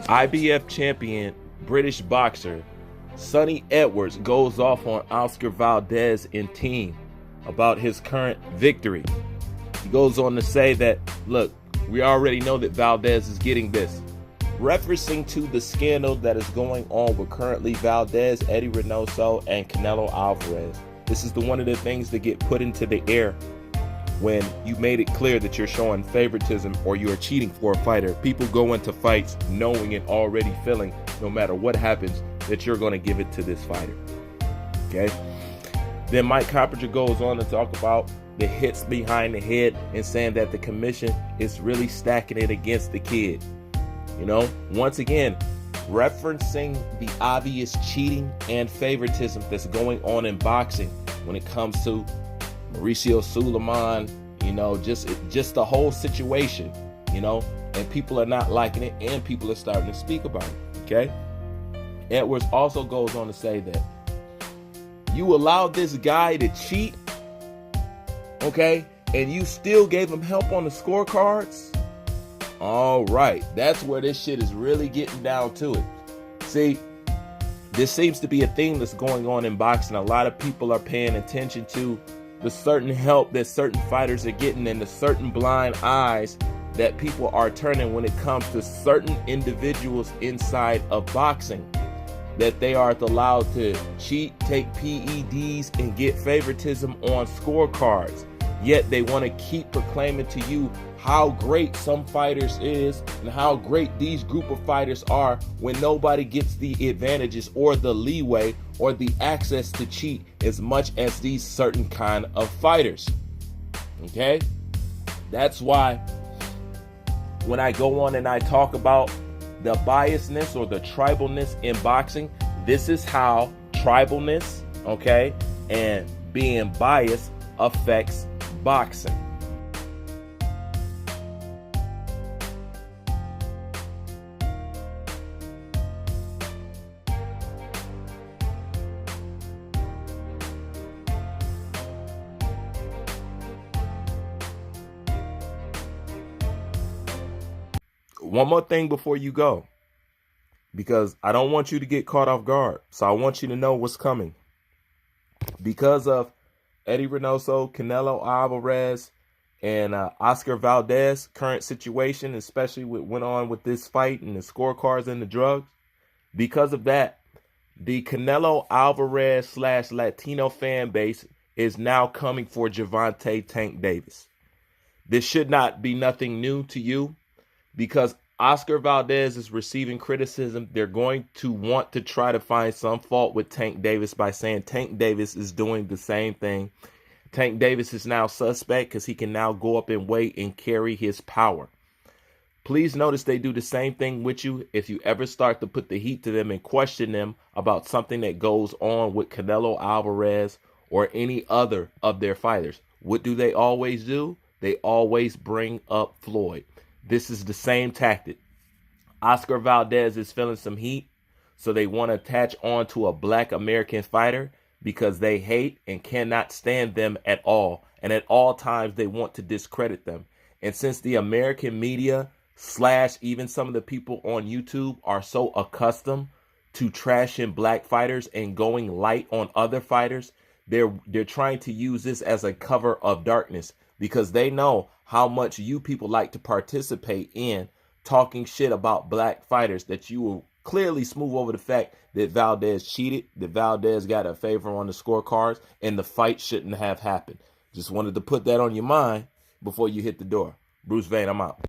IBF champion British boxer Sonny Edwards goes off on Oscar Valdez and team about his current victory. He goes on to say that, look, we already know that Valdez is getting this. Referencing to the scandal that is going on with currently Valdez, Eddie Reynoso, and Canelo Alvarez. This is one of the things that get put into the air when you made it clear that you're showing favoritism or you are cheating for a fighter. People go into fights knowing and already feeling, no matter what happens, that you're going to give it to this fighter. Okay? Then Mike Coppinger goes on to talk about the hits behind the head and saying that the commission is really stacking it against the kid. You know, once again, referencing the obvious cheating and favoritism that's going on in boxing when it comes to Mauricio Suleiman, you know, just the whole situation, you know, and people are not liking it and people are starting to speak about it, okay? Edwards also goes on to say that you allowed this guy to cheat, okay, and you still gave him help on the scorecards? All right, that's where this shit is really getting down to it. See, this seems to be a theme that's going on in boxing. A lot of people are paying attention to the certain help that certain fighters are getting and the certain blind eyes that people are turning when it comes to certain individuals inside of boxing. That they are allowed to cheat, take PEDs, and get favoritism on scorecards. Yet they want to keep proclaiming to you how great some fighters is and how great these group of fighters are when nobody gets the advantages or the leeway or the access to cheat as much as these certain kind of fighters. Okay? That's why when I go on and I talk about the biasness or the tribalness in boxing, this is how tribalness, okay, and being biased affects boxing. One more thing before you go, because I don't want you to get caught off guard. So I want you to know what's coming. Because of Eddie Reynoso, Canelo Alvarez, and Oscar Valdez current situation, especially what went on with this fight and the scorecards and the drugs. Because of that, the Canelo Alvarez / Latino fan base is now coming for Gervonta Tank Davis. This should not be nothing new to you, because Oscar Valdez is receiving criticism. They're going to want to try to find some fault with Tank Davis by saying Tank Davis is doing the same thing. Tank Davis is now suspect because he can now go up in weight and carry his power. Please notice they do the same thing with you if you ever start to put the heat to them and question them about something that goes on with Canelo Alvarez or any other of their fighters. What do they always do? They always bring up Floyd. This is the same tactic. Oscar Valdez is feeling some heat, so they want to attach on to a black American fighter because they hate and cannot stand them at all. And at all times, they want to discredit them. And since the American media / even some of the people on YouTube are so accustomed to trashing black fighters and going light on other fighters, they're trying to use this as a cover of darkness, because they know how much you people like to participate in talking shit about black fighters, that you will clearly smooth over the fact that Valdez cheated, that Valdez got a favor on the scorecards, and the fight shouldn't have happened. Just wanted to put that on your mind before you hit the door. Bruce Vane, I'm out.